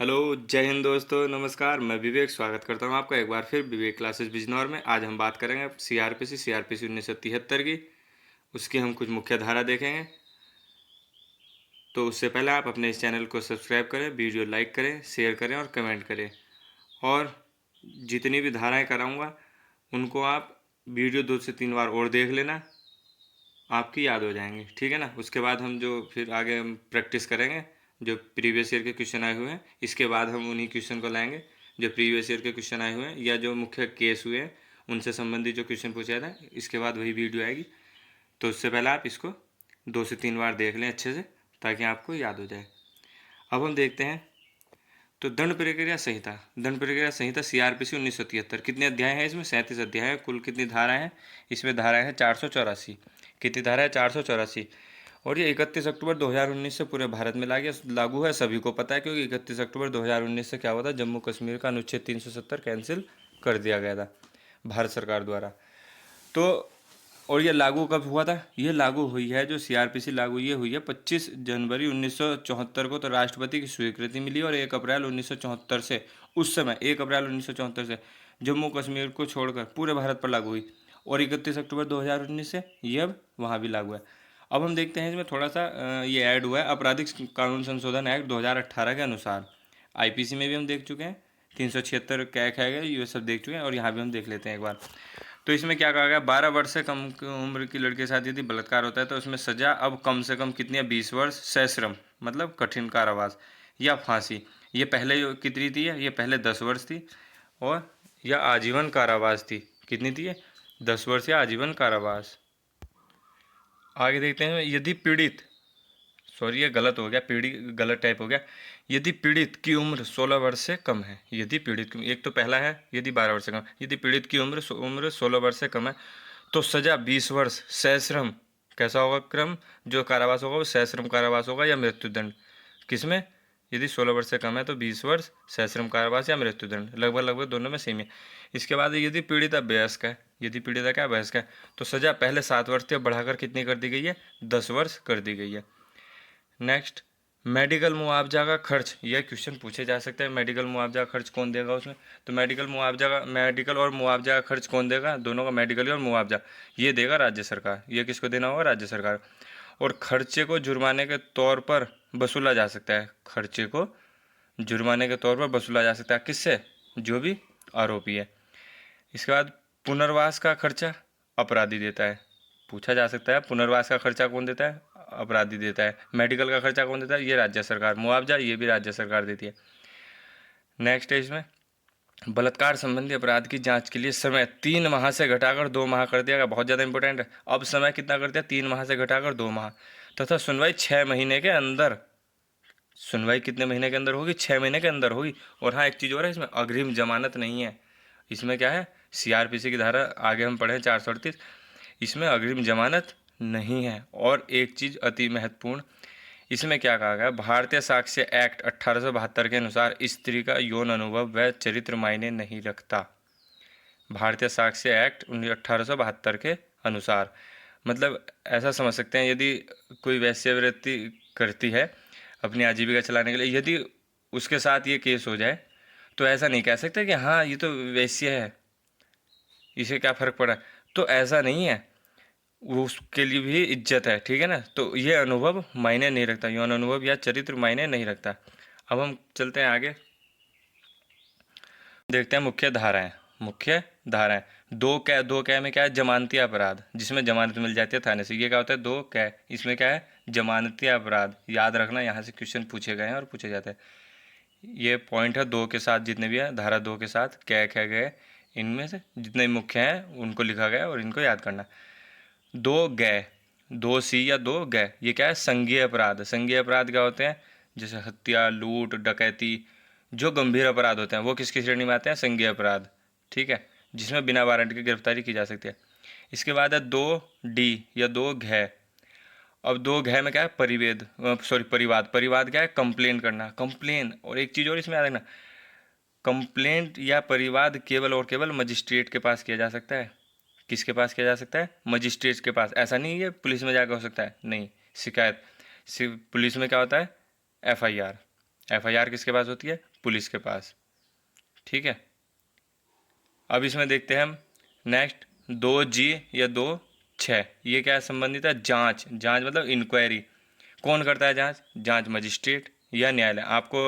Hello, जय हिंद दोस्तों, नमस्कार। मैं विवेक स्वागत करता हूं आपका एक बार फिर विवेक क्लासेस बिजनौर में। आज हम बात करेंगे सीआरपीसी 1973 की। उसकी हम कुछ मुख्य धारा देखेंगे। तो उससे पहले आप अपने इस चैनल को सब्सक्राइब करें, वीडियो लाइक करें, शेयर करें और कमेंट करें। और जितनी भी धाराएं कराऊंगा उनको आप वीडियो 2 से 3 बार और देख लेना, आपकी याद हो जाएंगे, ठीक है ना। उसके बाद हम जो फिर आगे हम प्रैक्टिस करेंगे, जो प्रीवियस ईयर के क्वेश्चन आए हुए हैं, इसके बाद हम उन्हीं क्वेश्चन को लाएंगे जो प्रीवियस ईयर के क्वेश्चन आए हुए हैं या जो मुख्य केस हुए हैं उनसे संबंधित जो क्वेश्चन पूछा था। इसके बाद वही वीडियो आएगी। तो उससे पहले आप इसको 2 से 3 बार देख लें अच्छे से, ताकि आपको याद हो जाए। अब हम देखते हैं। तो दंड प्रक्रिया संहिता सीआरपीसी 1973 कितने अध्याय हैं इसमें? 37 अध्याय है। कुल कितनी धाराएं हैं इसमें? धाराएं हैं 484। कितनी धारा है? 484। और ये 31 अक्टूबर 2019 से पूरे भारत में लागू है। सभी को पता है, क्योंकि 31 अक्टूबर 2019 से क्या हुआ था, जम्मू कश्मीर का अनुच्छेद 370 कैंसिल कर दिया गया था भारत सरकार द्वारा। तो और ये लागू कब हुआ था? ये लागू हुई है, जो सीआरपीसी लागू ये हुई है 25 जनवरी 1974 को। तो राष्ट्रपति की स्वीकृति मिली और 1 अप्रैल 1974 से, उस समय 1 अप्रैल 1974 से जम्मू कश्मीर को छोड़कर पूरे भारत पर लागू हुई। और 31 अक्टूबर 2019 से ये अब वहाँ भी लागू है। अब हम देखते हैं इसमें थोड़ा सा ये ऐड हुआ है आपराधिक कानून संशोधन एक्ट 2018 के अनुसार। आईपीसी में भी हम देख चुके हैं, 376 कैक है, ये सब देख चुके हैं। और यहाँ भी हम देख लेते हैं एक बार। तो इसमें क्या कहा गया? 12 वर्ष से कम की उम्र की लड़के के साथ यदि बलात्कार होता है तो उसमें सजा अब कम से कम कितनी है? 20 वर्ष सश्रम, मतलब कठिन कारावास या फांसी। ये पहले कितनी थी? ये पहले 10 वर्ष थी, और या आजीवन कारावास थी। कितनी थी ये? 10 वर्ष या आजीवन कारावास। आगे देखते हैं। यदि पीड़ित, सॉरी ये गलत हो गया, पीड़ित गलत टाइप हो गया। यदि पीड़ित की उम्र 16 वर्ष से कम है, यदि पीड़ित की, एक तो पहला है यदि 12 वर्ष से कम, यदि पीड़ित की उम्र 16 वर्ष से कम है तो सजा 20 वर्ष सश्रम। कैसा होगा क्रम? जो कारावास होगा वो सश्रम कारावास होगा या मृत्युदंड। किसमें? यदि 16 वर्ष से कम है तो 20 वर्ष सश्रम कारावास या मृत्युदंड, लगभग लगभग दोनों में सेम है। इसके बाद यदि पीड़िता वयस्क है, यदि पीड़िता क्या वयस्क है, तो सजा पहले 7 वर्ष थी, बढ़ाकर कितनी कर दी गई है? 10 वर्ष कर दी गई है। नेक्स्ट, मेडिकल मुआवजा का खर्च। यह क्वेश्चन पूछे जा सकते हैं, मेडिकल मुआवजा का खर्च कौन देगा उसमें? तो मेडिकल और मुआवजा का खर्च कौन देगा? दोनों का, मेडिकल और मुआवजा, ये देगा राज्य सरकार। ये किसको देना होगा? राज्य सरकार। और खर्चे को जुर्माने के तौर पर वसूला जा सकता है। खर्चे को जुर्माने के तौर पर वसूला जा सकता है। किससे? जो भी आरोपी है। इसके बाद पुनर्वास का खर्चा अपराधी देता है। पूछा जा सकता है, पुनर्वास का खर्चा कौन देता है? अपराधी देता है। मेडिकल का खर्चा कौन देता है? ये राज्य सरकार। मुआवजा ये भी राज्य सरकार देती है। नेक्स्ट है इसमें, बलात्कार संबंधी अपराध की जांच के लिए समय 3 माह से घटाकर 2 माह कर दिया गया। बहुत ज़्यादा इंपॉर्टेंट है। अब समय कितना कर दिया? 3 माह से घटाकर 2 माह, तथा सुनवाई 6 महीने के अंदर। सुनवाई कितने महीने के अंदर होगी? 6 महीने के अंदर होगी। और हाँ, एक चीज़ और है, इसमें अग्रिम जमानत नहीं है। इसमें क्या है? सीआरपीसी की धारा आगे हम पढ़े 438, इसमें अग्रिम जमानत नहीं है। और एक चीज़ अति महत्वपूर्ण, इसमें क्या कहा गया? भारतीय साक्ष्य एक्ट 1872 के अनुसार स्त्री का यौन अनुभव व चरित्र मायने नहीं रखता। भारतीय साक्ष्य एक्ट 1872 के अनुसार, मतलब ऐसा समझ सकते हैं, यदि कोई वैश्यावृत्ति करती है अपनी आजीविका चलाने के लिए, यदि उसके साथ ये केस हो जाए तो ऐसा नहीं कह सकते कि हाँ ये तो वैश्य है, इसे क्या फ़र्क पड़ा। तो ऐसा नहीं है, वो उसके लिए भी इज्जत है, ठीक है ना। तो ये अनुभव मायने नहीं रखता, यौन अनुभव या चरित्र मायने नहीं रखता। अब हम चलते हैं आगे, देखते हैं मुख्य धाराएं। दो कै में क्या है? जमानती अपराध, जिसमें जमानत मिल जाती है थाने से, ये क्या होता है? 2 कै। इसमें क्या है? जमानती अपराध। याद रखना, यहाँ से क्वेश्चन पूछे गए हैं और पूछे जाते हैं। ये पॉइंट है 2 के साथ, जितने भी हैं धारा 2 के साथ कै खे गए, इनमें से जितने मुख्य हैं उनको लिखा गया और इनको याद करना। 2 गै, 2 सी या 2 गै, ये क्या है? संज्ञेय अपराध। संज्ञेय अपराध क्या होते हैं? जैसे हत्या, लूट, डकैती, जो गंभीर अपराध होते हैं वो किसकी श्रेणी में आते हैं? संज्ञेय अपराध, ठीक है, जिसमें बिना वारंट की गिरफ्तारी की जा सकती है। इसके बाद है 2 डी या 2 घै। अब 2 घै में क्या है? परिवाद। परिवाद क्या है? कंप्लेन करना, कंप्लेन। और एक चीज़ और इसमें याद रखना, कंप्लेंट या परिवाद केवल और केवल मजिस्ट्रेट के पास किया जा सकता है। किसके पास किया जा सकता है? मजिस्ट्रेट के पास। ऐसा नहीं है पुलिस में जाकर हो सकता है, नहीं। शिकायत, पुलिस में क्या होता है? एफआईआर, FIR किसके पास होती है? पुलिस के पास। ठीक है, अब इसमें देखते हैं हम नेक्स्ट 2G या 2(6), ये क्या संबंधित है? जांच। जांच मतलब इंक्वायरी। कौन करता है जांच? जांच मजिस्ट्रेट या न्यायालय। आपको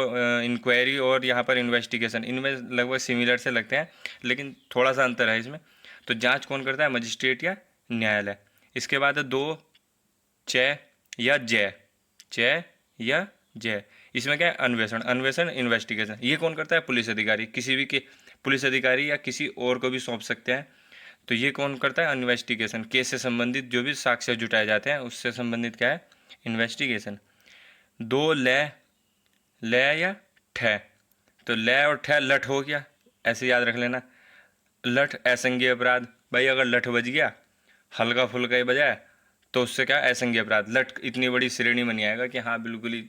इंक्वायरी और यहाँ पर इन्वेस्टिगेशन, इनमें लगभग सिमिलर से लगते हैं, लेकिन थोड़ा सा अंतर है इसमें। तो जांच कौन करता है? मजिस्ट्रेट या न्यायालय। इसके बाद है 2(6) या जय। जय या जय, इसमें क्या है? अन्वेषण। अन्वेषण इन्वेस्टिगेशन, ये कौन करता है? पुलिस अधिकारी। किसी भी के पुलिस अधिकारी या किसी और को भी सौंप सकते हैं। तो ये कौन करता है? इन्वेस्टिगेशन। केस से संबंधित जो भी साक्ष्य जुटाए जाते हैं उससे संबंधित क्या है? इन्वेस्टिगेशन। 2 ल या ठ, तो ल और ठ लठ हो गया, ऐसे याद रख लेना। लठ असंज्ञेय अपराध। भाई अगर लठ बज गया, हल्का फुल्का ही बजाय, तो उससे क्या? असंज्ञेय अपराध। लठ इतनी बड़ी श्रेणी में नहीं आएगा कि हाँ बिल्कुल ही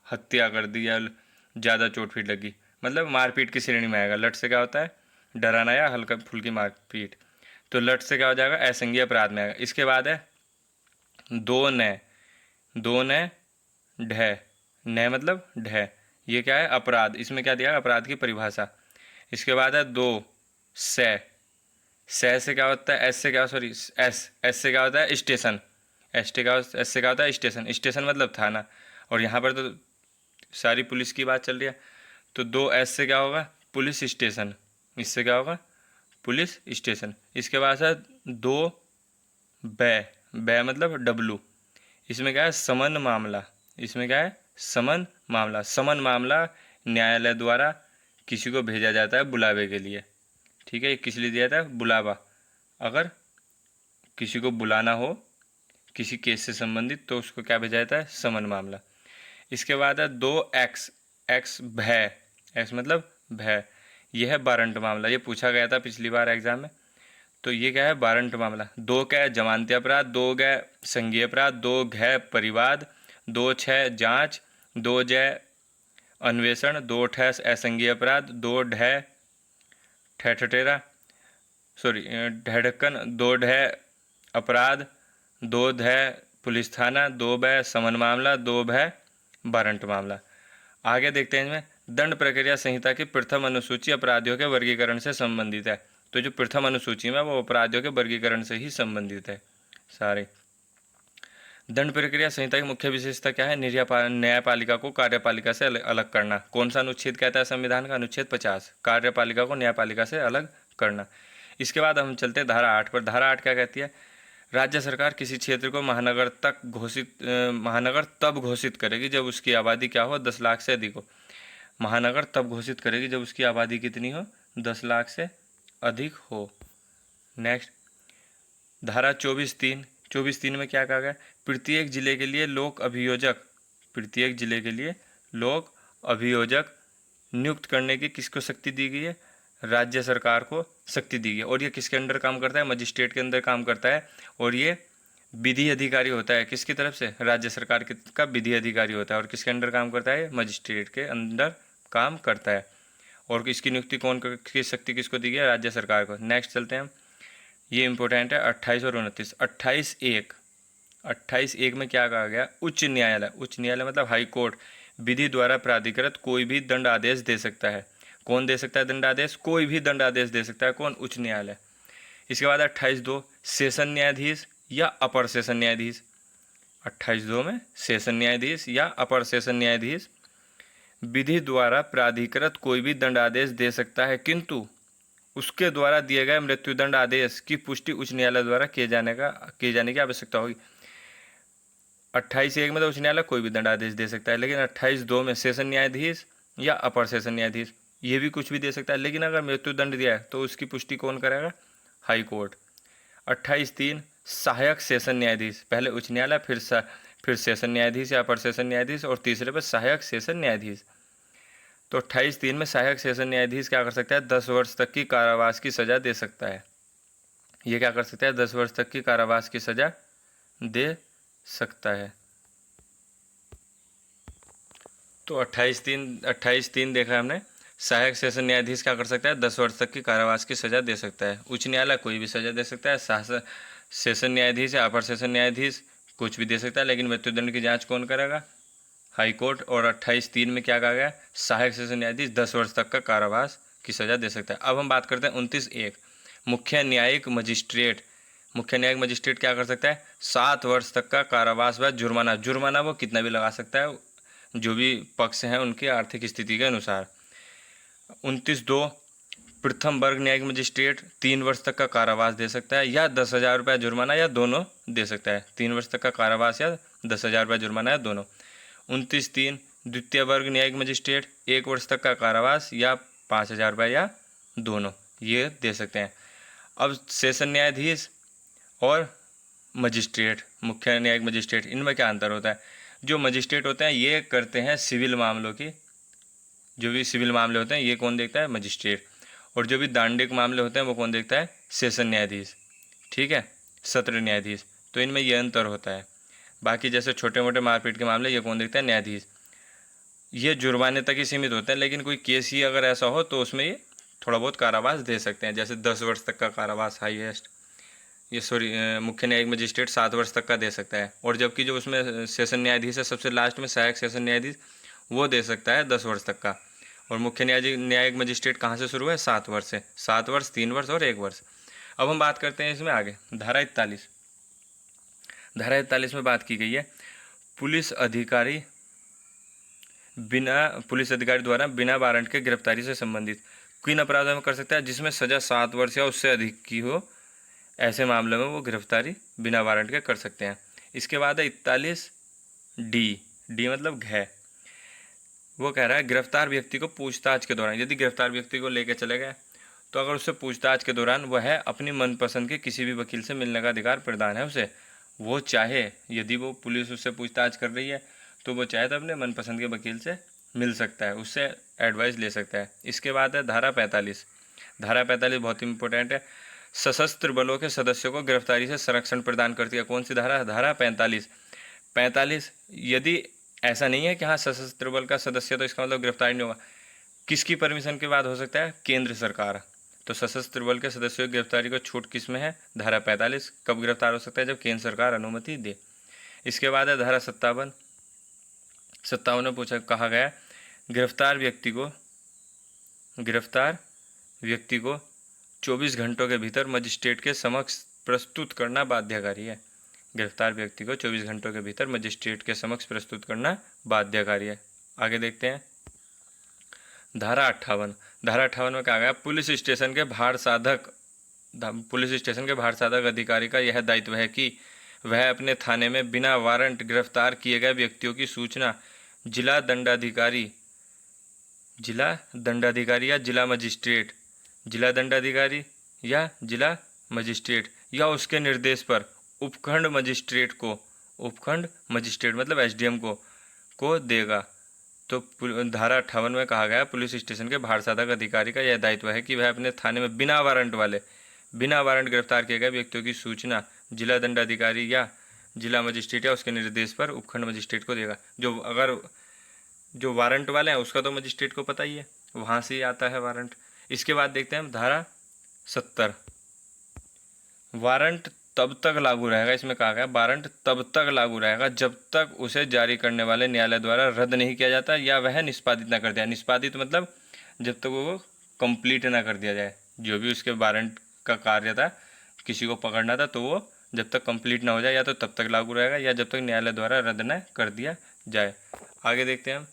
हत्या कर दी या ज़्यादा चोट पीट लगी, मतलब मारपीट की श्रेणी में आएगा। लठ से क्या होता है? डराना या हल्का फुल्की मारपीट। तो लठ से क्या हो जाएगा? असंज्ञेय अपराध में आएगा। इसके बाद है 2 न। 2 न ढ, न मतलब ढ, ये क्या है? अपराध। इसमें क्या दिया? अपराध की परिभाषा। इसके बाद है 2 से क्या होता है? एस से क्या, सॉरी एस से क्या होता है? स्टेशन। एस से क्या होता है? स्टेशन। स्टेशन मतलब थाना। और यहाँ पर तो सारी पुलिस की बात चल रही है, तो 2S से क्या होगा? Police station. इससे क्या होगा? Police station. इसके बाद है 2 बै मतलब W। इसमें क्या है? समन मामला। इसमें क्या है? समन मामला। समन मामला न्यायालय द्वारा किसी को भेजा जाता है बुलावे के लिए। ठीक है, ये किस लिए दिया जाता है? बुलावा। अगर किसी को बुलाना हो किसी केस से संबंधित, तो उसको क्या भेजा जाता है? समन मामला। इसके बाद है 2X। एक्स भय, एक्स मतलब भय, यह है वारंट मामला। ये पूछा गया था पिछली बार एग्जाम में। तो ये क्या है? वारंट मामला। 2 क्या है? जमानती अपराध। 2 संज्ञेय अपराध। 2 परिवाद। 2 जांच। 2 अन्वेषण। 2 असंज्ञेय अपराध। 2 ठठटेरा, सॉरी ढक्कन। 2 अपराध। 2 पुलिस थाना। 2 समन मामला। 2 वारंट मामला। आगे देखते हैं इसमें दंड प्रक्रिया संहिता की प्रथम अनुसूची अपराधियों के वर्गीकरण से संबंधित है। तो जो प्रथम अनुसूची में वो अपराधियों के वर्गीकरण से ही संबंधित है सारे। दंड प्रक्रिया संहिता की मुख्य विशेषता क्या है? न्यायपालिका को कार्यपालिका से अलग करना। कौन सा अनुच्छेद कहता है संविधान का? अनुच्छेद 50। कार्यपालिका को न्यायपालिका से अलग करना। इसके बाद हम चलते हैं धारा 8 पर। धारा 8 क्या कहती है? राज्य सरकार किसी क्षेत्र को महानगर तब घोषित करेगी जब उसकी आबादी क्या हो? 10 लाख से अधिक हो। महानगर तब घोषित करेगी जब उसकी आबादी कितनी हो? 10 लाख से अधिक हो। नेक्स्ट धारा 24(3). 24(3) में क्या कहा गया? प्रत्येक जिले के लिए लोक अभियोजक, प्रत्येक जिले के लिए लोक अभियोजक नियुक्त करने की किसको शक्ति दी गई है? राज्य सरकार को शक्ति दी गई है। और ये किसके अंडर काम करता है? मजिस्ट्रेट के अंदर काम करता है। और ये विधि अधिकारी होता है किसकी तरफ से? राज्य सरकार का विधि अधिकारी होता है। और किसके अंडर काम करता है? मजिस्ट्रेट के अंदर काम करता है। और इसकी नियुक्ति कौन की शक्ति किसको दी गई है? राज्य सरकार को। नेक्स्ट चलते हैं, ये इंपॉर्टेंट है 28 और 29। 28(1) में क्या कहा गया? उच्च न्यायालय, उच्च न्यायालय मतलब हाई कोर्ट, विधि द्वारा प्राधिकृत कोई भी दंड आदेश दे सकता है। कौन दे सकता है दंड आदेश? कोई भी दंड आदेश दे सकता है। कौन? उच्च न्यायालय। इसके बाद 28(2) सेशन न्यायाधीश या अपर सेशन न्यायाधीश। 28(2) में सेशन न्यायाधीश या अपर सेशन न्यायाधीश विधि द्वारा प्राधिकृत कोई भी दंडादेश दे सकता है, किंतु उसके द्वारा दिए गए मृत्युदंड आदेश की पुष्टि उच्च न्यायालय द्वारा किए जाने की आवश्यकता होगी। 28(1) में तो उच्च न्यायालय कोई भी दंडादेश दे सकता है, लेकिन 28(2) में सेशन न्यायाधीश या अपर सेशन न्यायाधीश ये भी कुछ भी दे सकता है। लेकिन अगर मृत्युदंड दिया है तो उसकी पुष्टि कौन करेगा? High court. 28(3) सहायक सेशन न्यायाधीश, पहले उच्च न्यायालय फिर सेशन न्यायाधीश या अपर सेशन न्यायाधीश और तीसरे पर सहायक सेशन न्यायाधीश। तो 28(3) में सहायक सेशन न्यायाधीश क्या कर सकता है? 10 वर्ष तक की कारावास की सज़ा दे सकता है। ये क्या कर सकता है? 10 वर्ष तक की कारावास की सज़ा दे सकता है। तो 28(3) देखा हमने। सहायक सेशन न्यायाधीश क्या कर सकता है? 10 वर्ष तक की कारावास की सज़ा दे सकता है। उच्च न्यायालय कोई भी सज़ा दे सकता है। सेशन न्यायाधीश या अपर सेशन न्यायाधीश कुछ भी दे सकता है, लेकिन मृत्युदंड की जांच कौन करेगा? High court. और 28(3) में क्या कहा गया, सहायक सेशन न्यायाधीश 10 वर्ष तक का कारावास की सजा दे सकता है। अब हम बात करते हैं 29(1) मुख्य न्यायिक मजिस्ट्रेट। मुख्य न्यायिक मजिस्ट्रेट क्या कर सकता है, 7 वर्ष तक का कारावास व जुर्माना। जुर्माना वो कितना भी लगा सकता है, जो भी पक्ष हैं उनकी आर्थिक स्थिति के अनुसार। 29(2) प्रथम वर्ग न्यायिक मजिस्ट्रेट 3 वर्ष तक का कारावास दे सकता है या 10,000 रुपये जुर्माना, या दोनों दे सकता है। 3 वर्ष तक का कारावास या 10,000 रुपये जुर्माना, या दोनों। 29(3) द्वितीय वर्ग न्यायिक मजिस्ट्रेट 1 वर्ष तक का कारावास या 5,000 रुपये, या दोनों ये दे सकते हैं। अब सेशन न्यायाधीश और मजिस्ट्रेट, मुख्य न्यायिक मजिस्ट्रेट, इनमें क्या अंतर होता है। जो मजिस्ट्रेट होते हैं ये करते हैं सिविल मामलों की, जो भी सिविल मामले होते हैं ये कौन देखता है, मजिस्ट्रेट। और जो भी दांडिक मामले होते हैं वो कौन देखता है, सेशन न्यायाधीश, ठीक है, सत्र न्यायाधीश। तो इनमें ये अंतर होता है। बाकी जैसे छोटे मोटे मारपीट के मामले ये कौन देखता है, न्यायाधीश। ये जुर्माने तक ही सीमित होते हैं, लेकिन कोई केस ही अगर ऐसा हो तो उसमें ये थोड़ा बहुत कारावास दे सकते हैं, जैसे 10 वर्ष तक का कारावास हाईएस्ट, ये मुख्य न्यायिक मजिस्ट्रेट 7 वर्ष तक का दे सकता है। और जबकि जो उसमें सेशन न्यायाधीश है सबसे लास्ट में, सहायक सेशन न्यायाधीश, वो दे सकता है 10 वर्ष तक का। और मुख्य न्यायिक मजिस्ट्रेट कहाँ से शुरू है, 7 वर्ष से। 7 वर्ष, 3 वर्ष और 1 वर्ष। अब हम बात करते हैं इसमें आगे, धारा 41। धारा 41 में बात की गई है पुलिस अधिकारी द्वारा बिना वारंट के गिरफ्तारी से संबंधित किन अपराधों में कर सकता है, जिसमें सजा 7 वर्ष या उससे अधिक की हो, ऐसे मामलों में वो गिरफ्तारी बिना वारंट के कर सकते हैं। इसके बाद है 41D, डी मतलब घ। वो कह रहा है गिरफ्तार व्यक्ति को पूछताछ के दौरान, यदि गिरफ्तार व्यक्ति को लेकर चले गए तो अगर उससे पूछताछ के दौरान वह अपनी मनपसंद के किसी भी वकील से मिलने का अधिकार प्रदान है उसे। वो चाहे, यदि वो पुलिस उससे पूछताछ कर रही है तो वो चाहे तो अपने मनपसंद के वकील से मिल सकता है, उससे एडवाइस ले सकता है। इसके बाद है धारा 45। धारा 45 बहुत इंपॉर्टेंट है, सशस्त्र बलों के सदस्यों को गिरफ्तारी से संरक्षण प्रदान करती है। कौन सी धारा, धारा 45। यदि ऐसा नहीं है कि हाँ सशस्त्र बल का सदस्य तो इसका मतलब गिरफ्तारी नहीं होगा, किसकी परमिशन के बाद हो सकता है, केंद्र सरकार। तो सशस्त्र बल के सदस्यों की गिरफ्तारी को छूट किस में है, धारा 45। कब गिरफ्तार हो सकता है, जब केंद्र सरकार अनुमति दे। इसके बाद है धारा 57 में कहा गया गिरफ्तार व्यक्ति को 24 घंटों के भीतर मजिस्ट्रेट के समक्ष प्रस्तुत करना बाध्यकारी है। गिरफ्तार व्यक्ति को 24 घंटों के भीतर मजिस्ट्रेट के समक्ष प्रस्तुत करना बाध्यकारी है। आगे देखते हैं धारा 58। धारा 58 में कहा गया पुलिस स्टेशन के भार साधक अधिकारी का यह दायित्व है कि वह अपने थाने में बिना वारंट गिरफ्तार किए गए व्यक्तियों की सूचना जिला दंडाधिकारी या जिला मजिस्ट्रेट या उसके निर्देश पर उपखंड मजिस्ट्रेट मतलब एसडीएम को देगा। तो धारा 58 में कहा गया पुलिस स्टेशन के भार साधक अधिकारी का यह दायित्व है कि वह अपने थाने में बिना वारंट गिरफ्तार किए गए व्यक्तियों की सूचना जिला दंडाधिकारी या जिला मजिस्ट्रेट या उसके निर्देश पर उपखंड मजिस्ट्रेट को देगा। जो वारंट वाले हैं उसका तो मजिस्ट्रेट को पता ही है, वहाँ से ही आता है वारंट। इसके बाद देखते हैं धारा 70। वारंट तब तक लागू रहेगा, इसमें कहा गया वारंट तब तक लागू रहेगा जब तक उसे जारी करने वाले न्यायालय द्वारा रद्द नहीं किया जाता या वह निष्पादित न कर दिया। निष्पादित मतलब जब तक वो कंप्लीट ना कर दिया जाए, जो भी उसके वारंट का कार्य था, किसी को पकड़ना था, तो वो जब तक कंप्लीट ना हो जाए या तो तब तक लागू रहेगा या जब तक न्यायालय द्वारा रद्द न कर दिया जाए। आगे देखते हैं हम।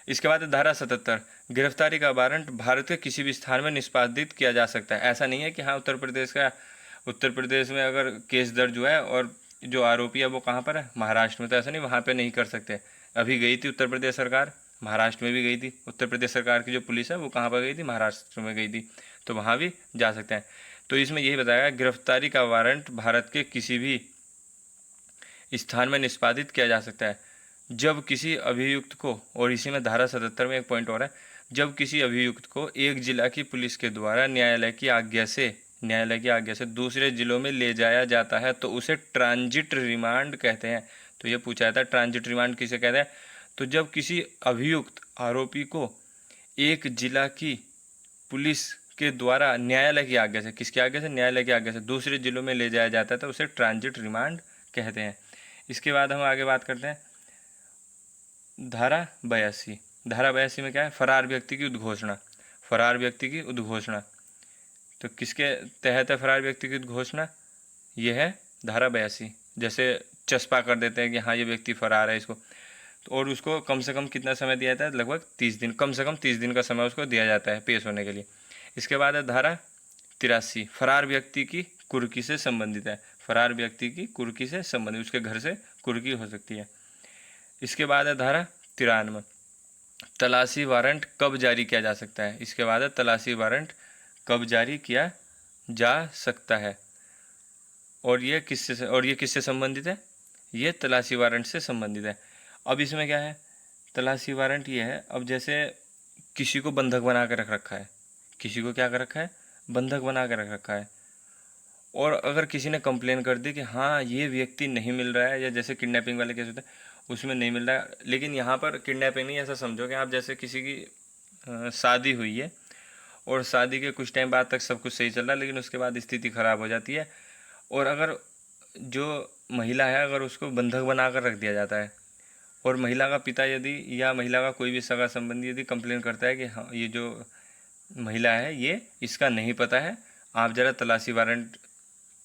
इसके बाद धारा 77 गिरफ्तारी का वारंट भारत के किसी भी स्थान में निष्पादित किया जा सकता है। ऐसा नहीं है कि हाँ उत्तर प्रदेश में अगर केस दर्ज हुआ है और जो आरोपी है वो कहाँ पर है, महाराष्ट्र में, तो ऐसा नहीं, वहाँ पे नहीं कर सकते। अभी गई थी उत्तर प्रदेश सरकार, महाराष्ट्र में भी गई थी। उत्तर प्रदेश सरकार की जो पुलिस है वो कहाँ पर गई थी, महाराष्ट्र में गई थी, तो वहाँ भी जा सकते हैं। तो इसमें यही बताया गया गिरफ्तारी का वारंट भारत के किसी भी स्थान में निष्पादित किया जा सकता है जब किसी अभियुक्त को, और इसी में धारा 77 में एक पॉइंट और है, जब किसी अभियुक्त को एक जिला की पुलिस के द्वारा न्यायालय की आज्ञा से दूसरे जिलों में ले जाया जाता है तो उसे ट्रांजिट रिमांड कहते हैं। तो ये पूछा जाता है ट्रांजिट रिमांड किसे कहते हैं। तो जब किसी अभियुक्त आरोपी को एक जिला की पुलिस के द्वारा न्यायालय की आज्ञा से, किसकी आज्ञा से, न्यायालय की आज्ञा से दूसरे जिलों में ले जाया जाता है तो उसे ट्रांजिट रिमांड कहते हैं। इसके बाद हम आगे बात करते हैं धारा 82, धारा 82 में क्या है, फरार व्यक्ति की उद्घोषणा, फरार व्यक्ति की उद्घोषणा। तो किसके तहत है फरार व्यक्ति की उद्घोषणा, ये है धारा 82। जैसे चस्पा कर देते हैं कि हाँ ये व्यक्ति फरार है इसको, तो और उसको कम से कम कितना समय दिया जाता है, लगभग 30 दिन, कम से कम 30 दिन का समय उसको दिया जाता है पेश होने के लिए। इसके बाद है धारा 83, फरार व्यक्ति की कुर्की से संबंधित है, फरार व्यक्ति की कुर्की से संबंधित, उसके घर से कुर्की हो सकती है। इसके बाद है धारा 93, तलाशी वारंट कब जारी किया जा सकता है, इसके बाद है तलाशी वारंट कब जारी किया जा सकता है, और ये किससे संबंधित है, ये तलाशी वारंट से संबंधित है। अब इसमें क्या है, तलाशी वारंट ये है, अब जैसे किसी को बंधक बना के रख रखा है, किसी को क्या कर रखा है, बंधक बना के रख रखा है, और अगर किसी ने कंप्लेन कर दी कि हाँ ये व्यक्ति नहीं मिल रहा है, या जैसे किडनैपिंग वाले केस होते हैं उसमें नहीं मिल रहा है, लेकिन यहाँ पर किडनैपिंग नहीं, ऐसा समझो कि आप जैसे किसी की शादी हुई है और शादी के कुछ टाइम बाद तक सब कुछ सही चल रहा है, लेकिन उसके बाद स्थिति ख़राब हो जाती है, और अगर जो महिला है अगर उसको बंधक बना कर रख दिया जाता है, और महिला का पिता यदि या महिला का कोई भी सगा संबंधी यदि कंप्लेन करता है कि हाँ ये जो महिला है ये इसका नहीं पता है, आप ज़रा तलाशी वारंट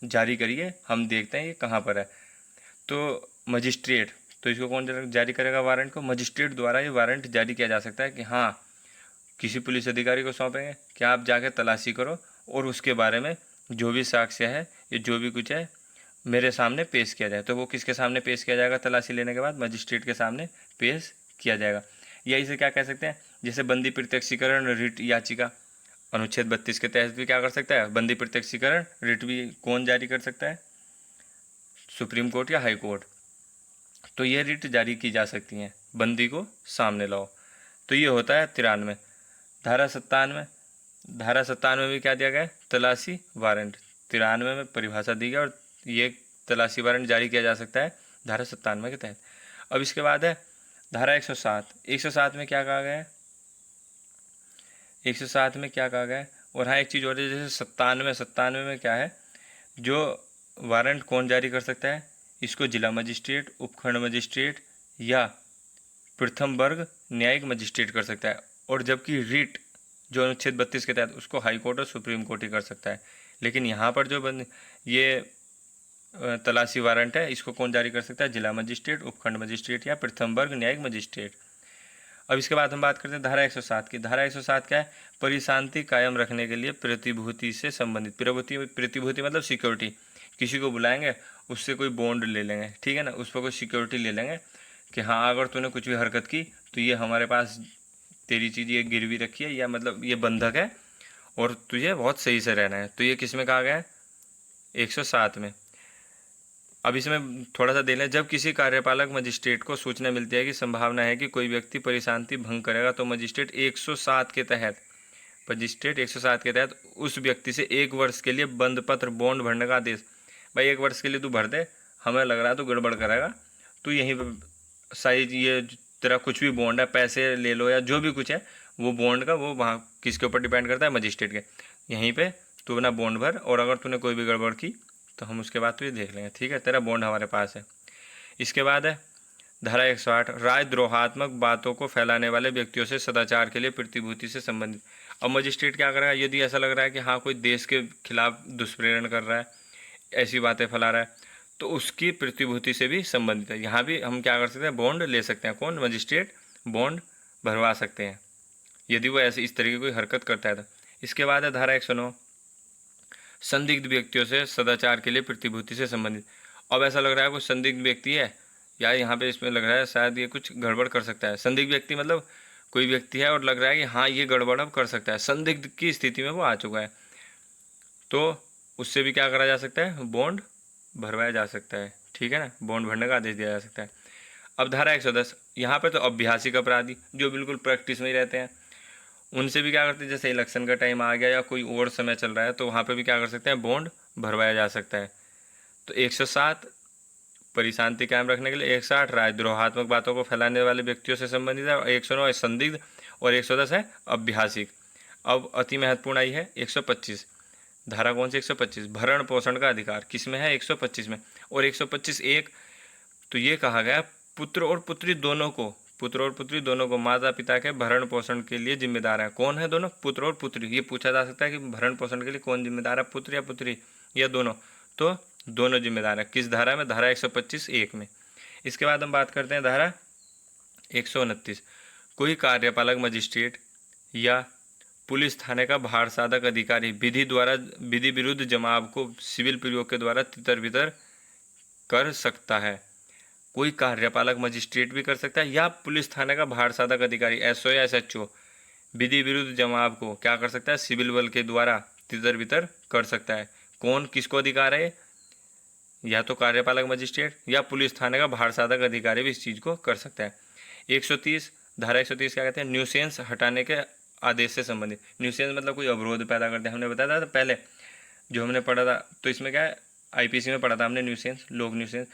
जारी करिए, हम देखते हैं ये कहाँ पर है, तो मजिस्ट्रेट, तो इसको कौन जारी करेगा वारंट को, मजिस्ट्रेट द्वारा ये वारंट जारी किया जा सकता है कि हाँ किसी पुलिस अधिकारी को सौंपेंगे कि आप जाके तलाशी करो और उसके बारे में जो भी साक्ष्य है ये जो भी कुछ है मेरे सामने पेश किया जाए। तो वो किसके सामने पेश किया जाएगा, तलाशी लेने के बाद मजिस्ट्रेट के सामने पेश किया जाएगा। या इसे क्या कह सकते हैं, जैसे बंदी प्रत्यक्षीकरण रिट याचिका, अनुच्छेद 32 के तहत भी क्या कर सकता है, बंदी प्रत्यक्षीकरण रिट भी कौन जारी कर सकता है, सुप्रीम कोर्ट या हाई कोर्ट। तो ये रिट जारी की जा सकती हैं, बंदी को सामने लाओ। तो ये होता है 93। धारा 97, धारा 97 में क्या दिया गया है, तलाशी वारंट, 93 में परिभाषा दी गई और ये तलाशी वारंट जारी किया जा सकता है धारा 97 के तहत। अब इसके बाद है धारा 107, 107 में क्या कहा गया है, 107 में क्या कहा गया है, और हाँ एक चीज़ और है, जैसे 97 में क्या है, जो वारंट कौन जारी कर सकता है, इसको जिला मजिस्ट्रेट, उपखंड मजिस्ट्रेट या प्रथम वर्ग न्यायिक मजिस्ट्रेट कर सकता है, और जबकि रिट जो अनुच्छेद 32 के तहत उसको हाई कोर्ट और सुप्रीम कोर्ट ही कर सकता है। लेकिन यहाँ पर जो ये तलाशी वारंट है इसको कौन जारी कर सकता है, जिला मजिस्ट्रेट, उपखंड मजिस्ट्रेट या प्रथम वर्ग न्यायिक मजिस्ट्रेट। अब इसके बाद हम बात करते हैं धारा 107 की। धारा 107 क्या है, परिशांति कायम रखने के लिए प्रतिभूति से संबंधित, प्रतिभूति मतलब सिक्योरिटी, किसी को बुलाएंगे उससे कोई बॉन्ड ले लेंगे, ठीक है ना, उस पर कोई सिक्योरिटी ले लेंगे कि हाँ अगर तूने कुछ भी हरकत की तो ये हमारे पास तेरी चीज़ ये गिरवी रखी है, या मतलब ये बंधक है और तुझे बहुत सही से रहना है। तो ये किस में कहा गया है, 107 में। अब इसमें थोड़ा सा देख लें, जब किसी कार्यपालक मजिस्ट्रेट को सूचना मिलती है कि संभावना है कि कोई व्यक्ति परिशांति भंग करेगा, तो मजिस्ट्रेट 107 के तहत उस व्यक्ति से 1 वर्ष के लिए बंद पत्र बॉन्ड भरने का आदेश, भाई 1 वर्ष के लिए तू भर दे, हमें लग रहा है तू गड़बड़ करेगा, तू यहीं पर साइज ये तेरा कुछ भी बॉन्ड है, पैसे ले लो या जो भी कुछ है वो बॉन्ड का, वो वहाँ किसके ऊपर डिपेंड करता है, मजिस्ट्रेट के, यहीं पे तू अपना बॉन्ड भर, और अगर तूने कोई भी गड़बड़ की तो हम उसके बाद तुझे देख लेंगे, ठीक है, तेरा बॉन्ड हमारे पास है। इसके बाद है धारा 108, राजद्रोहात्मक बातों को फैलाने वाले व्यक्तियों से सदाचार के लिए प्रतिभूति से संबंधित। अब मजिस्ट्रेट क्या करेगा, यदि ऐसा लग रहा है कि हाँ कोई देश के खिलाफ दुष्प्रेरण कर रहा है, ऐसी बातें फैला रहा है, तो उसकी प्रतिभूति से भी संबंधित है। यहाँ भी हम क्या कर सकते हैं, बॉन्ड ले सकते हैं, कौन, मजिस्ट्रेट बॉन्ड भरवा सकते हैं यदि वो ऐसे इस तरह की कोई हरकत करता है तो। इसके बाद है धारा 109, संदिग्ध व्यक्तियों से सदाचार के लिए प्रतिभूति से संबंधित। अब ऐसा लग रहा है कोई संदिग्ध व्यक्ति है, या यहाँ पे इसमें लग रहा है शायद ये कुछ गड़बड़ कर सकता है। संदिग्ध व्यक्ति मतलब कोई व्यक्ति है और लग रहा है कि हाँ ये गड़बड़ अब कर सकता है, संदिग्ध की स्थिति में वो आ चुका है, तो उससे भी क्या करा जा सकता है, बॉन्ड भरवाया जा सकता है, ठीक है ना, बॉन्ड भरने का आदेश दिया जा सकता है। अब धारा 110, यहाँ पे तो अभ्यासिक अपराधी जो बिल्कुल प्रैक्टिस में ही रहते हैं, उनसे भी क्या करते हैं, जैसे इलेक्शन का टाइम आ गया या कोई और समय चल रहा है तो वहाँ पे भी क्या कर सकते हैं, बॉन्ड भरवाया जा सकता है। तो 107 परिशांति कायम रखने के लिए, 108 राजद्रोहात्मक बातों को फैलाने वाले व्यक्तियों से संबंधित है, 109 संदिग्ध, और 110 है अभ्यासिक। अब अति महत्वपूर्ण आई है 125, धारा कौन सी, 125, भरण पोषण का अधिकार किस में है, 125 में, और 125(1), तो ये कहा गया पुत्र और पुत्री दोनों को पुत्र और पुत्री दोनों को माता पिता के भरण पोषण के लिए जिम्मेदार है। कौन है दोनों? पुत्र और पुत्री। ये पूछा जा सकता है कि भरण पोषण के लिए कौन जिम्मेदार है, पुत्र या पुत्री या दोनों? तो दोनों जिम्मेदार है। किस धारा में? धारा 125(1) में। इसके बाद हम बात करते हैं धारा 129। कोई कार्यपालक मजिस्ट्रेट या पुलिस थाने का भार साधक अधिकारी विधि विरुद्ध जमाव को सिविल प्रयोग के द्वारा तितर बितर कर सकता है। कोई कार्यपालक मजिस्ट्रेट भी कर सकता है या पुलिस थाने का भार साधक अधिकारी एसओ या एसएचओ विधि विरुद्ध जमाव को क्या कर सकता है? सिविल बल के द्वारा तितर बितर कर सकता है। कौन, किसको अधिकार है? या तो कार्यपालक मजिस्ट्रेट या पुलिस थाने का भार साधक अधिकारी भी इस चीज़ को कर सकता है। 130 धारा 130 क्या कहते हैं? न्यूसेंस हटाने के आदेश से संबंधित। न्यूसेंस मतलब कोई अवरोध पैदा करते हैं। हमने बताया था पहले जो हमने पढ़ा था, तो इसमें क्या है, आईपीसी में पढ़ा था हमने न्यूसेंस, लोक न्यूसेंस।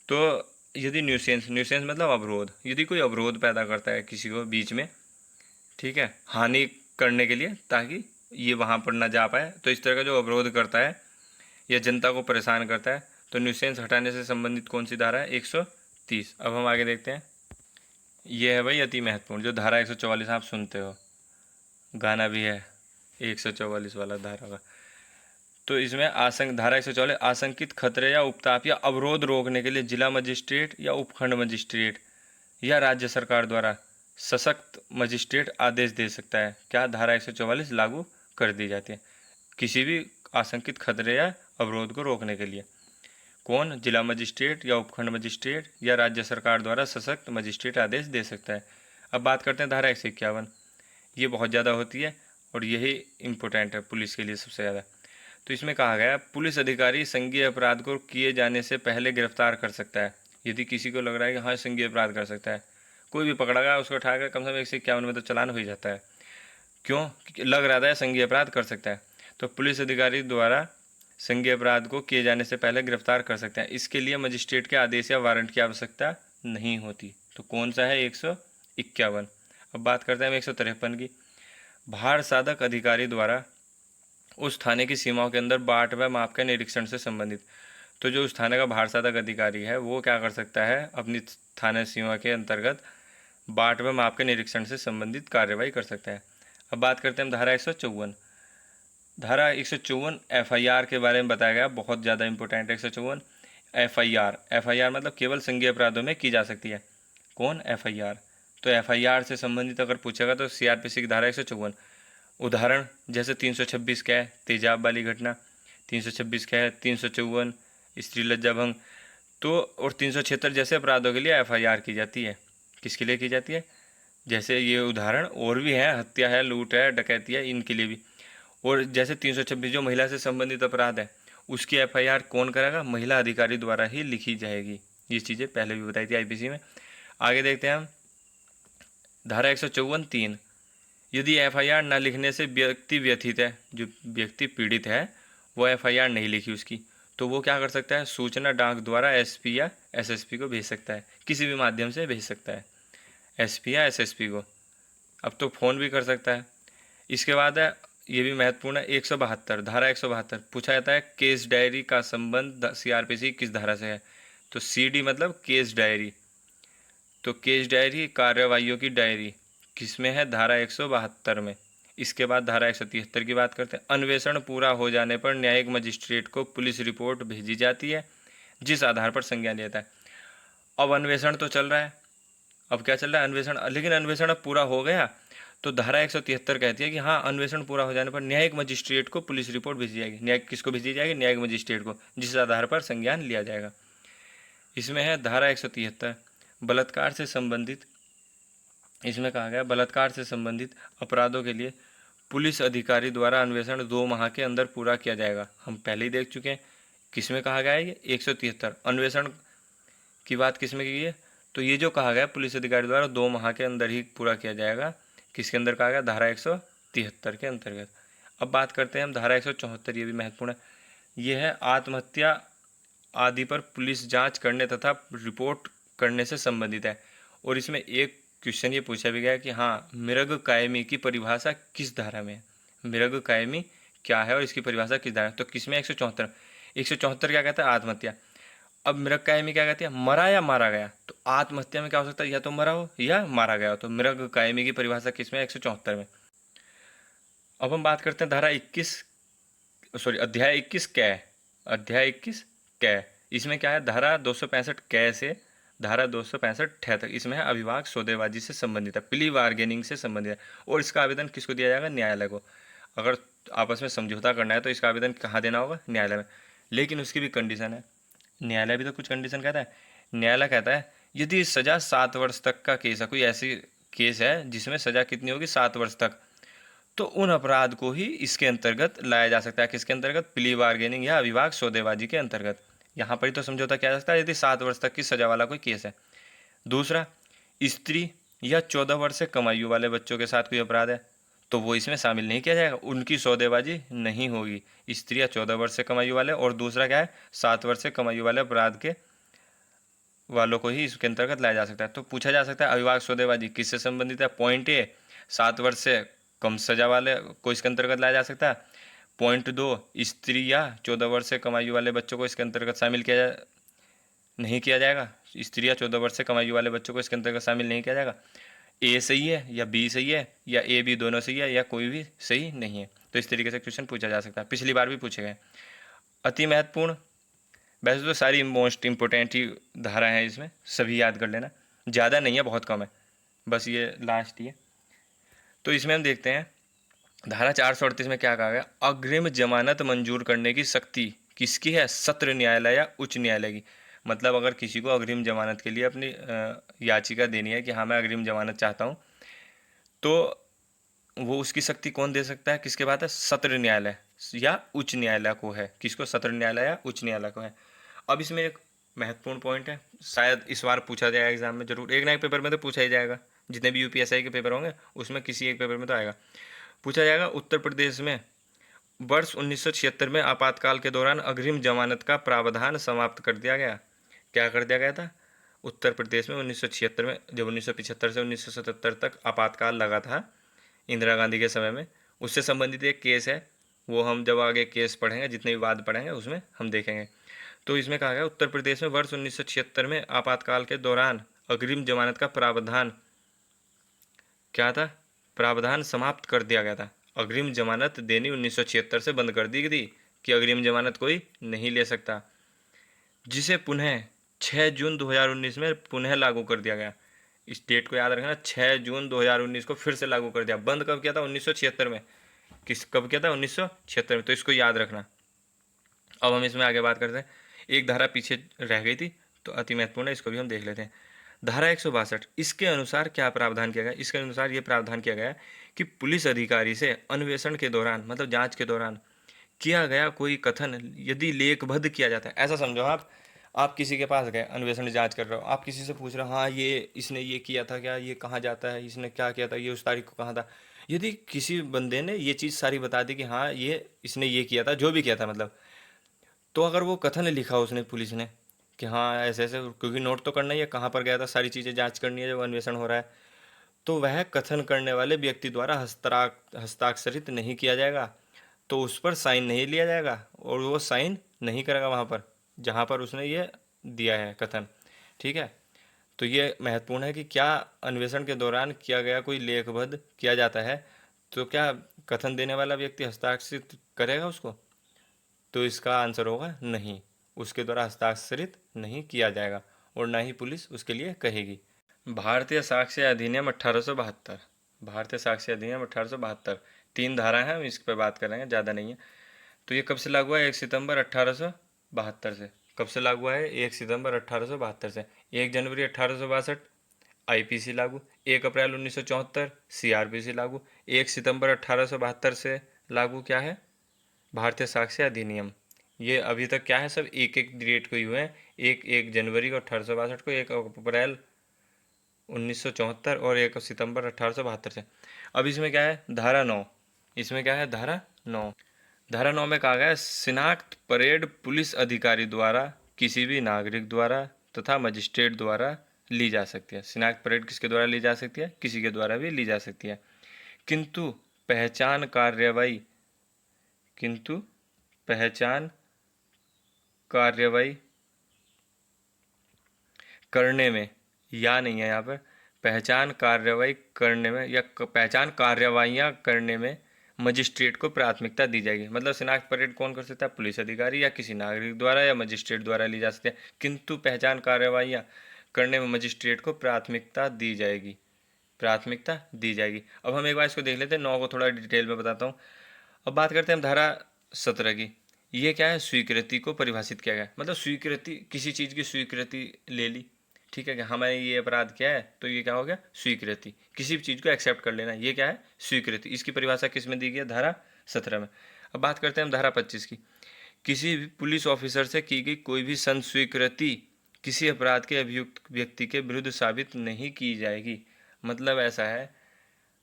तो यदि न्यूसेंस मतलब अवरोध, यदि कोई अवरोध पैदा करता है किसी को बीच में, ठीक है, हानि करने के लिए ताकि ये वहाँ पर ना जा पाए, तो इस तरह का जो अवरोध करता है या जनता को परेशान करता है, तो न्यूसेंस हटाने से संबंधित कौन सी धारा है? 130। अब हम आगे देखते हैं। ये है भाई अति महत्वपूर्ण, जो धारा 144 आप सुनते हो, गाना भी है 144 वाला धारा का। तो इसमें धारा 144 आशंकित खतरे या उपताप या अवरोध रोकने के लिए जिला मजिस्ट्रेट या उपखंड मजिस्ट्रेट या राज्य सरकार द्वारा सशक्त मजिस्ट्रेट आदेश दे सकता है। क्या? धारा 144 लागू कर दी जाती है किसी भी आशंकित खतरे या अवरोध को रोकने के लिए। कौन? जिला मजिस्ट्रेट या उपखंड मजिस्ट्रेट या राज्य सरकार द्वारा सशक्त मजिस्ट्रेट आदेश दे सकता है। अब बात करते हैं धारा 151। ये बहुत ज़्यादा होती है और यही इम्पोर्टेंट है पुलिस के लिए सबसे ज़्यादा। तो इसमें कहा गया पुलिस अधिकारी संज्ञेय अपराध को किए जाने से पहले गिरफ्तार कर सकता है। यदि किसी को लग रहा है कि हाँ संज्ञेय अपराध कर सकता है, कोई भी पकड़ा गया उसको उठाकर कम से कम 151 में तो चालान हो ही जाता है। क्यों? लग रहा था संज्ञेय अपराध कर सकता है, तो पुलिस अधिकारी द्वारा संज्ञेय अपराध को किए जाने से पहले गिरफ्तार कर सकते हैं। इसके लिए मजिस्ट्रेट के आदेश या वारंट की आवश्यकता नहीं होती। तो कौन सा है? 151। अब बात करते हैं हम 153 की। भार साधक अधिकारी द्वारा उस थाने की सीमाओं के अंदर बाट व माप के निरीक्षण से संबंधित। तो जो उस थाने का भार साधक अधिकारी है वो क्या कर सकता है? अपनी थाना सीमा के अंतर्गत बाट व माप के निरीक्षण से संबंधित कार्रवाई कर सकता है। अब बात करते हैं हम धारा 154। धारा 154 एफआईआर के बारे में बताया गया, बहुत ज़्यादा इंपॉर्टेंट है 154। एफआईआर मतलब केवल संज्ञेय अपराधों में की जा सकती है। कौन? एफआईआर। तो एफआईआर से संबंधित अगर पूछेगा तो सीआरपीसी की धारा 154। उदाहरण जैसे 326 क्या है? तेजाब वाली घटना। 326 क्या है? 354 स्त्री लज्जा भंग। तो और 376 जैसे अपराधों के लिए एफआईआर की जाती है। किसके लिए की जाती है? जैसे ये उदाहरण और भी हैं, हत्या है, लूट है, डकैती है, इनके लिए भी। और जैसे 326 जो महिला से संबंधित अपराध है उसकी एफआईआर कौन करेगा? महिला अधिकारी द्वारा ही लिखी जाएगी। ये चीज़ें पहले भी बताई थी आईपीसी में। आगे देखते हैं हम धारा 154(3). यदि एफआईआर न लिखने से व्यक्ति व्यथित है, जो व्यक्ति पीड़ित है वो एफआईआर नहीं लिखी उसकी, तो वो क्या कर सकता है? सूचना डाक द्वारा एसपी या एसएसपी को भेज सकता है। किसी भी माध्यम से भेज सकता है, एसपी या एसएसपी को। अब तो फ़ोन भी कर सकता है। इसके बाद है, ये भी महत्वपूर्ण है, 172 धारा 172 पूछा जाता है केस डायरी का संबंध सीआरपीसी किस धारा से है? तो सीडी मतलब केस डायरी। तो केस डायरी कार्रवाइयों की डायरी किस में है? धारा 172 में। इसके बाद धारा 173 की बात करते हैं। अन्वेषण पूरा हो जाने पर न्यायिक मजिस्ट्रेट को पुलिस रिपोर्ट भेजी जाती है जिस आधार पर संज्ञान लिया जाता है। अब अन्वेषण तो चल रहा है, अब क्या चल रहा है? अन्वेषण। लेकिन अन्वेषण अब पूरा हो गया तो धारा 173 कहती है कि हाँ अन्वेषण पूरा हो जाने पर न्यायिक मजिस्ट्रेट को पुलिस रिपोर्ट भेजी जाएगी। न्यायिक किसको भेजी जाएगी? न्यायिक मजिस्ट्रेट को, जिस आधार पर संज्ञान लिया जाएगा। इसमें है धारा 173 बलात्कार से संबंधित। इसमें कहा गया बलात्कार से संबंधित अपराधों के लिए पुलिस अधिकारी द्वारा अन्वेषण 2 माह के अंदर पूरा किया जाएगा। हम पहले ही देख चुके हैं किस में कहा गया है ये 173 अन्वेषण की बात किस में की है? तो ये जो कहा गया पुलिस अधिकारी द्वारा 2 माह के अंदर ही पूरा किया जाएगा, किसके अंदर कहा गया? धारा 173 के अंतर्गत। अब बात करते हैं हम धारा 174, ये भी महत्वपूर्ण है। ये है आत्महत्या आदि पर पुलिस जांच करने तथा रिपोर्ट करने से संबंधित है। और इसमें एक क्वेश्चन ये पूछा भी गया कि हाँ मृग कायमी की परिभाषा किस धारा में है? मृग कायमी क्या है और इसकी परिभाषा किस धारा? तो किसमें? 174 क्या कहता है? आत्महत्या। अब मृग कायमी क्या कहती है, मरा या मारा गया। तो आत्महत्या में क्या हो सकता है, या तो मरा हो या मारा गया हो। तो मृग कायमी की परिभाषा किसमें, 174 में। अब हम बात करते हैं धारा 21, सॉरी अध्याय 21 कै, अध्याय 21 कै। इसमें क्या है, धारा 265 कै से धारा 265 ठे तक, इसमें है अविवाद सौदेबाजी से संबंधित है, प्ली बार्गेनिंग से संबंधित है। और इसका आवेदन किसको दिया जाएगा, न्यायालय को। अगर आपस में समझौता करना है तो इसका आवेदन कहाँ देना होगा, न्यायालय में। लेकिन उसकी भी कंडीशन है, न्यायालय भी तो कुछ कंडीशन कहता है। न्यायालय कहता है यदि सजा 7 वर्ष तक का केस है, कोई ऐसी केस है जिसमें सजा कितनी होगी, 7 वर्ष तक, तो उन अपराध को ही इसके अंतर्गत लाया जा सकता है। किसके अंतर्गत, प्ली बार्गेनिंग या अविवाद सौदेबाजी के अंतर्गत। यहाँ पर ही तो समझौता किया जा सकता है यदि 7 वर्ष तक की सजा वाला कोई केस है। दूसरा, स्त्री या 14 वर्ष से कम आयु वाले बच्चों के साथ कोई अपराध है तो वो इसमें शामिल नहीं किया जाएगा, उनकी सौदेबाजी नहीं होगी। स्त्री या 14 वर्ष से कम आयु वाले, और दूसरा क्या है, 7 वर्ष से कम आयु वाले अपराध के वालों को ही इसके अंतर्गत लाया जा सकता है। तो पूछा जा सकता है अविवाद सौदेबाजी किससे संबंधित है। पॉइंट ए, 7 वर्ष से कम सजा वाले को इसके अंतर्गत लाया जा सकता है। पॉइंट 2, स्त्री या 14 वर्ष से कम आयु वाले बच्चों को इसके अंतर्गत शामिल किया नहीं किया जाएगा। स्त्री या 14 वर्ष से कम आयु वाले बच्चों को इसके अंतर्गत शामिल नहीं किया जाएगा। ए सही है या बी सही है, या ए बी दोनों सही है, या कोई भी सही नहीं है। तो इस तरीके से क्वेश्चन पूछा जा सकता है, पिछली बार भी पूछे गए। अति महत्वपूर्ण, वैसे तो सारी मोस्ट इंपॉर्टेंट ही धारा है, इसमें सभी याद कर लेना, ज़्यादा नहीं है, बहुत कम है, बस ये लास्ट ही है। तो इसमें हम देखते हैं धारा 438 में क्या कहा गया, अग्रिम जमानत मंजूर करने की शक्ति किसकी है, सत्र न्यायालय या उच्च न्यायालय की। मतलब अगर किसी को अग्रिम जमानत के लिए अपनी याचिका देनी है कि हाँ मैं अग्रिम जमानत चाहता हूँ, तो वो उसकी शक्ति कौन दे सकता है, किसके बात है, सत्र न्यायालय या उच्च न्यायालय को है। किसको, सत्र न्यायालय या उच्च न्यायालय को है। अब इसमें एक महत्वपूर्ण पॉइंट है, शायद इस बार पूछा जाएगा एग्जाम में, जरूर एक ना एक पेपर में तो पूछा ही जाएगा, जितने भी यूपीएससी के पेपर होंगे उसमें किसी एक पेपर में तो आएगा, पूछा जाएगा। उत्तर प्रदेश में वर्ष 1976 में आपातकाल के दौरान अग्रिम जमानत का प्रावधान समाप्त कर दिया गया। क्या कर दिया गया था, उत्तर प्रदेश में 1976 में, जब 1975 से 1977 तक आपातकाल लगा था इंदिरा गांधी के समय में, उससे संबंधित एक केस है, वो हम जब आगे केस पढ़ेंगे, जितने भी वाद पढ़ेंगे उसमें हम देखेंगे। तो इसमें कहा गया उत्तर प्रदेश में वर्ष 1976 में आपातकाल के दौरान अग्रिम जमानत का प्रावधान क्या था, प्रावधान समाप्त कर दिया गया था। अग्रिम जमानत देनी 1976 से बंद कर दी गई थी कि अग्रिम जमानत कोई नहीं ले सकता, जिसे पुनः 6 जून 2019 में पुनः लागू कर दिया गया। इस डेट को याद रखना, 6 जून 2019 को फिर से लागू कर दिया। बंद कब किया था, 1976 में। कब किया था, 1976 में, तो इसको याद रखना। अब हम इसमें आगे बात करते हैं, एक धारा पीछे रह गई थी तो अति महत्वपूर्ण है, इसको भी हम देख लेते हैं। धारा 162, इसके अनुसार क्या प्रावधान किया गया, इसके अनुसार ये प्रावधान किया गया कि पुलिस अधिकारी से अन्वेषण के दौरान, मतलब जांच के दौरान किया गया कोई कथन यदि लेखबद्ध किया जाता है, ऐसा समझो आप किसी के पास गए, अन्वेषण जांच कर रहे हो, आप किसी से पूछ रहे हो हाँ ये इसने ये किया था क्या, ये कहाँ जाता है, इसने क्या किया था, ये उस तारीख को कहाँ था। यदि किसी बंदे ने ये चीज़ सारी बता दी कि हाँ ये इसने ये किया था, जो भी किया था मतलब, तो अगर वो कथन लिखा उसने पुलिस ने कि हाँ ऐसे ऐसे, क्योंकि नोट तो करना ही है कहाँ पर गया था, सारी चीज़ें जांच करनी है जब अन्वेषण हो रहा है, तो वह कथन करने वाले व्यक्ति द्वारा हस्ताक्षरित नहीं किया जाएगा, तो उस पर साइन नहीं लिया जाएगा और वो साइन नहीं करेगा वहाँ पर जहाँ पर उसने ये दिया है कथन। ठीक है, तो ये महत्वपूर्ण है कि क्या अन्वेषण के दौरान किया गया कोई लेखबद्ध किया जाता है तो क्या कथन देने वाला व्यक्ति हस्ताक्षरित करेगा उसको, तो इसका आंसर होगा नहीं, उसके द्वारा हस्ताक्षरित नहीं किया जाएगा और ना ही पुलिस उसके लिए कहेगी। भारतीय साक्ष्य अधिनियम 1872, भारतीय साक्ष्य अधिनियम 1872, 3 धारा है, हम इस पर बात करेंगे, ज़्यादा नहीं है। तो ये कब से लागू हुआ है, 1 सितंबर 1872 से। कब से लागू हुआ है, 1 सितंबर 1872 से। 1 जनवरी 1862 आईपीसी लागू, 1 अप्रैल 1974 सीआरपीसी लागू, 1 सितंबर 1872 से लागू क्या है, भारतीय साक्ष्य अधिनियम। ये अभी तक क्या है, सब एक एक डेट को ही हुए हैं, 1 जनवरी को 1862 को, 1 अप्रैल 1974 और 1 सितंबर 1872 से। अब इसमें क्या है, धारा 9, इसमें क्या है, धारा 9, धारा 9 में कहा गया है शिनाख्त परेड पुलिस अधिकारी द्वारा किसी भी नागरिक द्वारा तथा मजिस्ट्रेट द्वारा ली जा सकती है। शिनाख्त परेड किसके द्वारा ली जा सकती है, किसी के द्वारा भी ली जा सकती है, किंतु पहचान कार्रवाई, किंतु पहचान कार्रवाई करने में, या नहीं है यहाँ पर, पहचान कार्रवाई करने में या पहचान कार्रवाइयाँ करने में मजिस्ट्रेट को प्राथमिकता दी जाएगी। मतलब शिनाख्त परेड कौन कर सकता है? पुलिस अधिकारी या किसी नागरिक द्वारा या मजिस्ट्रेट द्वारा ली जा सकती है, किंतु पहचान कार्रवाइयाँ करने में मजिस्ट्रेट को प्राथमिकता दी जाएगी, प्राथमिकता दी जाएगी। अब हम एक बार इसको देख लेते हैं, 9 को थोड़ा डिटेल में बताता हूँ। अब बात करते हैं हम धारा 17 की। ये क्या है? स्वीकृति को परिभाषित किया गया। मतलब स्वीकृति, किसी चीज़ की स्वीकृति ले ली, ठीक है, कि हमें ये अपराध क्या है, तो ये क्या हो गया? स्वीकृति। किसी भी चीज़ को एक्सेप्ट कर लेना, ये क्या है? स्वीकृति। इसकी परिभाषा किस में दी गई है? धारा 17 में। अब बात करते हैं हम धारा 25 की। किसी भी पुलिस ऑफिसर से की गई कोई भी संस्वीकृति किसी अपराध के अभियुक्त व्यक्ति के विरुद्ध साबित नहीं की जाएगी। मतलब ऐसा है,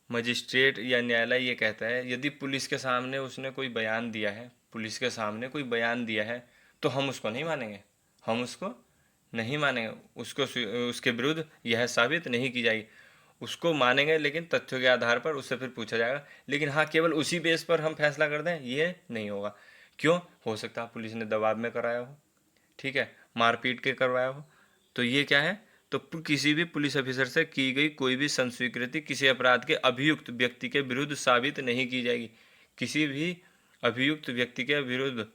मजिस्ट्रेट या न्यायालय ये कहता है, यदि पुलिस के सामने उसने कोई बयान दिया है, पुलिस के सामने कोई बयान दिया है, तो हम उसको नहीं मानेंगे, हम उसको नहीं मानेंगे, उसको उसके विरुद्ध यह साबित नहीं की जाएगी। उसको मानेंगे लेकिन तथ्यों के आधार पर, उससे फिर पूछा जाएगा। लेकिन हाँ, केवल उसी बेस पर हम फैसला कर दें, ये नहीं होगा। क्यों? हो सकता है पुलिस ने दबाव में कराया हो, ठीक है, मारपीट के करवाया हो, तो ये क्या है? तो किसी भी पुलिस ऑफिसर से की गई कोई भी संस्वीकृति किसी अपराध के अभियुक्त व्यक्ति के विरुद्ध साबित नहीं की जाएगी, किसी भी अभियुक्त व्यक्ति के विरुद्ध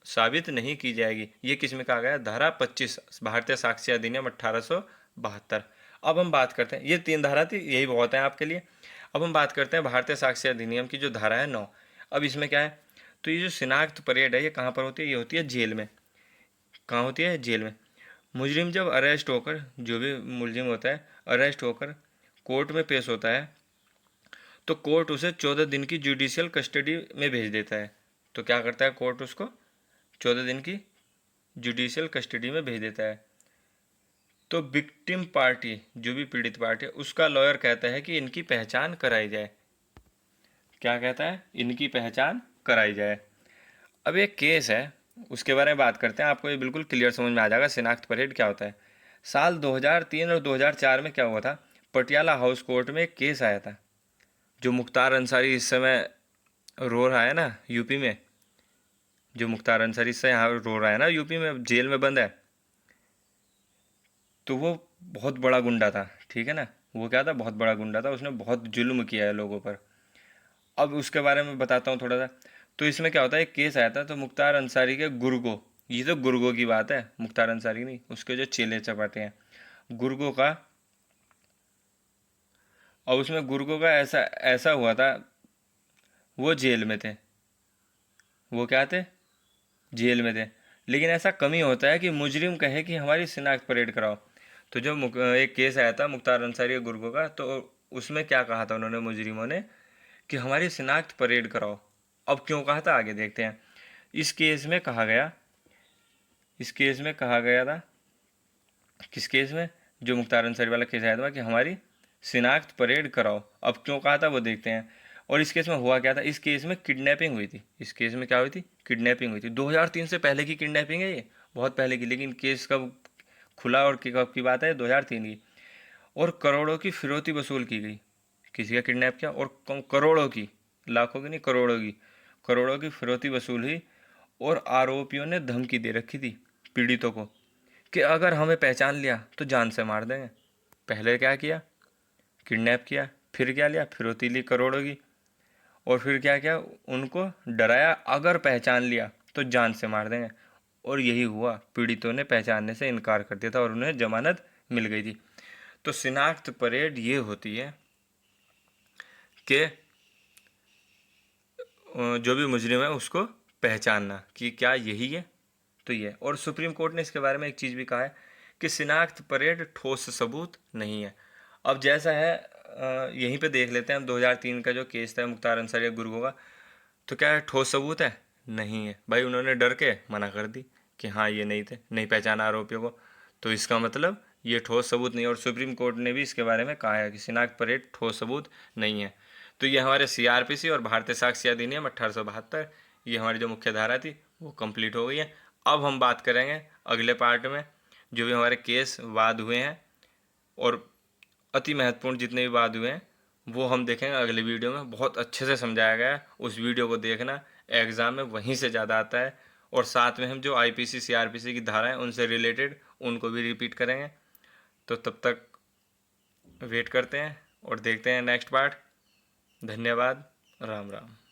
साबित नहीं की जाएगी। ये किस में कहा गया? धारा 25 भारतीय साक्ष्य अधिनियम 1872। अब हम बात करते हैं, ये 3 धारा थी, यही बहुत है आपके लिए। अब हम बात करते हैं भारतीय साक्ष्य अधिनियम की जो धारा है 9। अब इसमें क्या है? तो ये जो शिनाख्त परेड है, ये कहाँ पर होती है? ये होती है जेल में। कहाँ होती है? जेल में। मुजरिम जब अरेस्ट होकर, जो भी मुलजिम होता है, अरेस्ट होकर कोर्ट में पेश होता है, तो कोर्ट उसे 14 दिन की जुडिशियल कस्टडी में भेज देता है। तो क्या करता है कोर्ट? उसको 14 दिन की जुडिशियल कस्टडी में भेज देता है। तो विक्टिम पार्टी, जो भी पीड़ित पार्टी है, उसका लॉयर कहता है कि इनकी पहचान कराई जाए। क्या कहता है? इनकी पहचान कराई जाए। अब एक केस है, उसके बारे में बात करते हैं, आपको ये बिल्कुल क्लियर समझ में आ जाएगा शिनाख्त परेड क्या होता है। साल 2003 और 2004 में क्या हुआ था? पटियाला हाउस कोर्ट में एक केस आया था। जो मुख्तार अंसारी इस समय रो रहा है ना यूपी में, जो मुख्तार अंसारी इससे यहाँ रो रहा है ना यूपी में, जेल में बंद है, तो वो बहुत बड़ा गुंडा था, ठीक है ना। वो क्या था? बहुत बड़ा गुंडा था, उसने बहुत जुल्म किया है लोगों पर। अब उसके बारे में बताता हूँ थोड़ा सा। तो इसमें क्या होता है, एक केस आया था, तो मुख्तार अंसारी के गुर्गो, ये तो गुर्गो की बात है, मुख्तार अंसारी नहीं, उसके जो चेले चपाटे हैं, गुर्गो का। और उसमें गुर्गो का ऐसा ऐसा हुआ था, वो जेल में थे। वो क्या थे? जेल में थे। लेकिन ऐसा कमी होता है कि मुजरिम कहे कि हमारी शिनाख्त परेड कराओ। तो जो एक केस आया था मुख्तार अंसारी और गुर्गो का, तो उसमें क्या कहा था उन्होंने, मुजरिमों ने, कि हमारी शिनाख्त परेड कराओ। अब क्यों कहा था, आगे देखते हैं। इस केस में कहा गया, इस केस में कहा गया था, किस केस में? जो मुख्तार अंसारी वाला केस आया था कि हमारी शिनाख्त परेड कराओ। अब क्यों कहा था वो देखते हैं। और इस केस में हुआ क्या था? इस केस में किडनैपिंग हुई थी। इस केस में क्या हुई थी? किडनैपिंग हुई थी। 2003 से पहले की किडनैपिंग है ये, बहुत पहले की। लेकिन केस कब खुला और कब की बात है? 2003 की। और करोड़ों की फिरौती वसूल की गई। किसी का किडनैप किया और करोड़ों की, लाखों की नहीं, करोड़ों की, करोड़ों की फिरौती वसूल हुई। और आरोपियों ने धमकी दे रखी थी पीड़ितों को कि अगर हमें पहचान लिया तो जान से मार देंगे। पहले क्या किया? किडनैप किया, फिर क्या लिया? फिरौती ली करोड़ों की, और फिर क्या किया? उनको डराया, अगर पहचान लिया तो जान से मार देंगे। और यही हुआ, पीड़ितों ने पहचानने से इनकार कर दिया था और उन्हें जमानत मिल गई थी। तो शिनाख्त परेड ये होती है कि जो भी मुजरिम है उसको पहचानना कि क्या यही है, तो ये। और सुप्रीम कोर्ट ने इसके बारे में एक चीज़ भी कहा है कि शिनाख्त परेड ठोस सबूत नहीं है। अब जैसा है, यहीं पे देख लेते हैं हम 2003 का जो केस था मुख्तार अंसारी गुर्गो का। तो क्या है? ठोस सबूत है? नहीं है भाई, उन्होंने डर के मना कर दी कि हाँ ये नहीं थे, नहीं पहचाना आरोपियों को। तो इसका मतलब ये ठोस सबूत नहीं है। और सुप्रीम कोर्ट ने भी इसके बारे में कहा है कि शिनाख्त परेड ठोस सबूत नहीं है। तो ये हमारे सीआरपीसी और भारतीय साक्ष्य अधिनियम 1872, ये हमारी जो मुख्य धारा थी वो कंप्लीट हो गई है। अब हम बात करेंगे अगले पार्ट में जो भी हमारे केस वाद हुए हैं और अति महत्वपूर्ण जितने भी वाद हुए हैं वो हम देखेंगे अगले वीडियो में। बहुत अच्छे से समझाया गया है, उस वीडियो को देखना, एग्ज़ाम में वहीं से ज़्यादा आता है। और साथ में हम जो आईपीसी सीआरपीसी की धारा हैं उनसे रिलेटेड उनको भी रिपीट करेंगे। तो तब तक वेट करते हैं और देखते हैं नेक्स्ट पार्ट। धन्यवाद। राम राम।